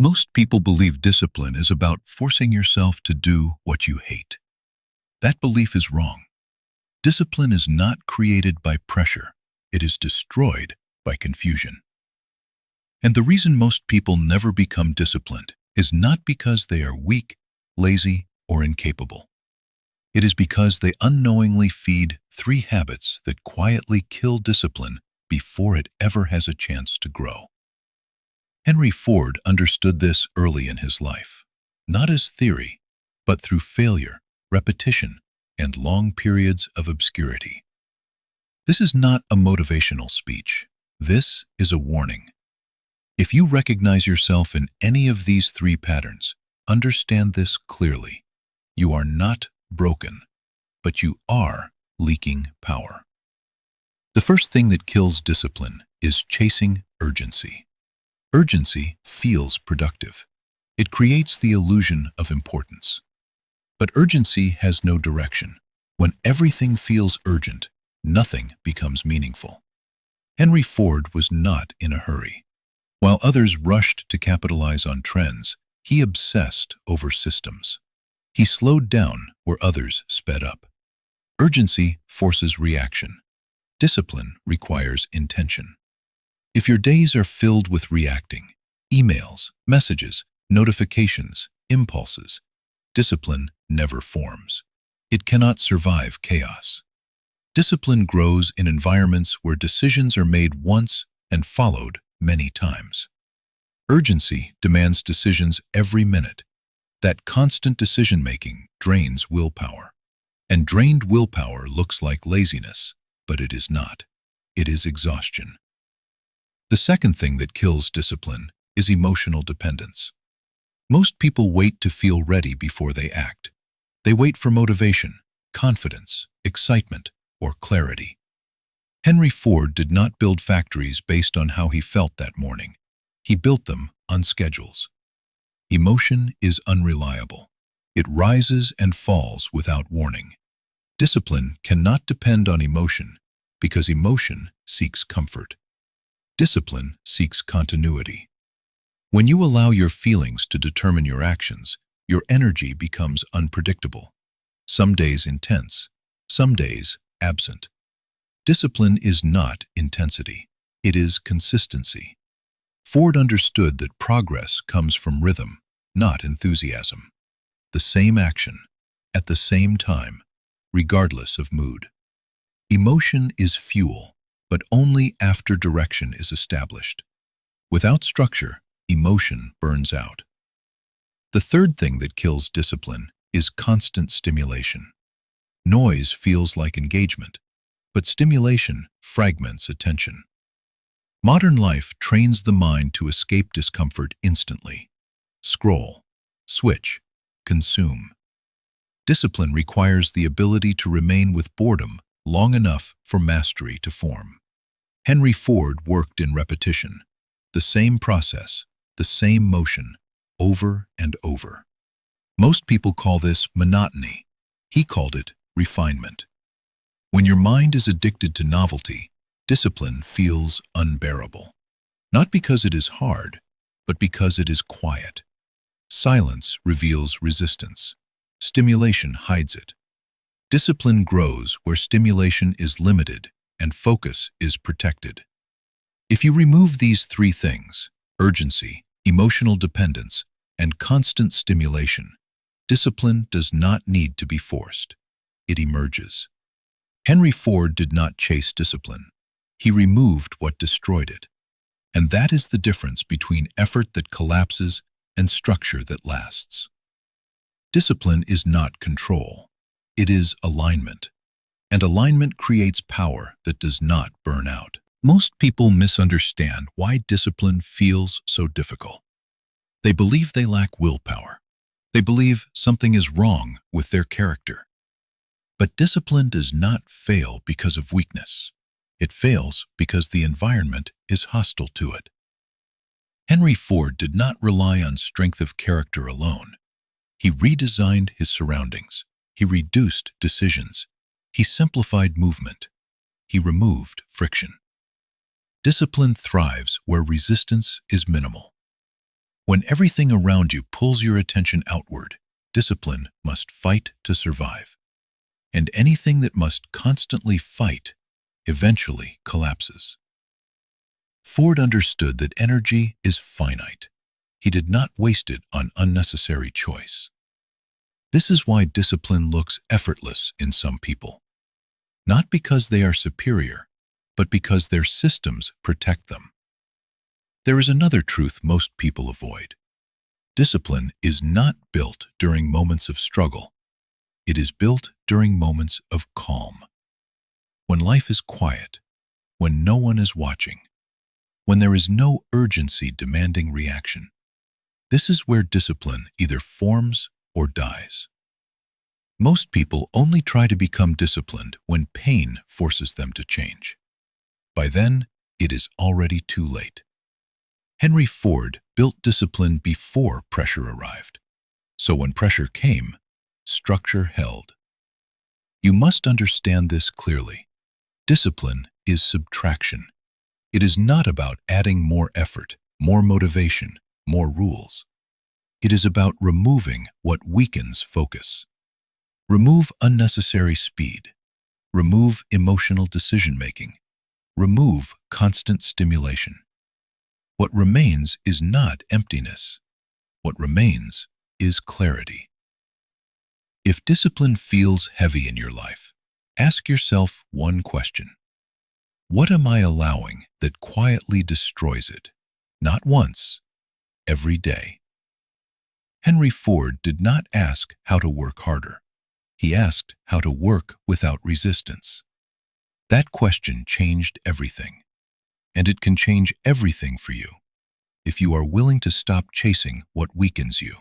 Most people believe discipline is about forcing yourself to do what you hate. That belief is wrong. Discipline is not created by pressure. It is destroyed by confusion. And the reason most people never become disciplined is not because they are weak, lazy, or incapable. It is because they unknowingly feed three habits that quietly kill discipline before it ever has a chance to grow. Henry Ford understood this early in his life, not as theory, but through failure, repetition, and long periods of obscurity. This is not a motivational speech. This is a warning. If you recognize yourself in any of these three patterns, understand this clearly. You are not broken, but you are leaking power. The first thing that kills discipline is chasing urgency. Urgency feels productive. It creates the illusion of importance. But urgency has no direction. When everything feels urgent, nothing becomes meaningful. Henry Ford was not in a hurry. While others rushed to capitalize on trends, he obsessed over systems. He slowed down where others sped up. Urgency forces reaction. Discipline requires intention. If your days are filled with reacting, emails, messages, notifications, impulses, discipline never forms. It cannot survive chaos. Discipline grows in environments where decisions are made once and followed many times. Urgency demands decisions every minute. That constant decision-making drains willpower. And drained willpower looks like laziness, but it is not. It is exhaustion. The second thing that kills discipline is emotional dependence. Most people wait to feel ready before they act. They wait for motivation, confidence, excitement, or clarity. Henry Ford did not build factories based on how he felt that morning. He built them on schedules. Emotion is unreliable. It rises and falls without warning. Discipline cannot depend on emotion because emotion seeks comfort. Discipline seeks continuity. When you allow your feelings to determine your actions, your energy becomes unpredictable. Some days intense, some days absent. Discipline is not intensity. It is consistency. Ford understood that progress comes from rhythm, not enthusiasm. The same action, at the same time, regardless of mood. Emotion is fuel, but only after direction is established. Without structure, emotion burns out. The third thing that kills discipline is constant stimulation. Noise feels like engagement, but stimulation fragments attention. Modern life trains the mind to escape discomfort instantly. Scroll, switch, consume. Discipline requires the ability to remain with boredom long enough for mastery to form. Henry Ford worked in repetition. The same process, the same motion, over and over. Most people call this monotony. He called it refinement. When your mind is addicted to novelty, discipline feels unbearable. Not because it is hard, but because it is quiet. Silence reveals resistance. Stimulation hides it. Discipline grows where stimulation is limited and focus is protected. If you remove these three things, urgency, emotional dependence, and constant stimulation, discipline does not need to be forced. It emerges. Henry Ford did not chase discipline. He removed what destroyed it. And that is the difference between effort that collapses and structure that lasts. Discipline is not control. It is alignment. And alignment creates power that does not burn out. Most people misunderstand why discipline feels so difficult. They believe they lack willpower. They believe something is wrong with their character. But discipline does not fail because of weakness. It fails because the environment is hostile to it. Henry Ford did not rely on strength of character alone. He redesigned his surroundings. He reduced decisions. He simplified movement. He removed friction. Discipline thrives where resistance is minimal. When everything around you pulls your attention outward, discipline must fight to survive. And anything that must constantly fight eventually collapses. Ford understood that energy is finite. He did not waste it on unnecessary choice. This is why discipline looks effortless in some people. Not because they are superior, but because their systems protect them. There is another truth most people avoid. Discipline is not built during moments of struggle. It is built during moments of calm. When life is quiet, when no one is watching, when there is no urgency demanding reaction. This is where discipline either forms or dies. Most people only try to become disciplined when pain forces them to change. By then, it is already too late. Henry Ford built discipline before pressure arrived. So when pressure came, structure held. You must understand this clearly. Discipline is subtraction. It is not about adding more effort, more motivation, more rules. It is about removing what weakens focus. Remove unnecessary speed. Remove emotional decision-making. Remove constant stimulation. What remains is not emptiness. What remains is clarity. If discipline feels heavy in your life, ask yourself one question. What am I allowing that quietly destroys it? Not once, every day. Henry Ford did not ask how to work harder. He asked how to work without resistance. That question changed everything. And it can change everything for you if you are willing to stop chasing what weakens you.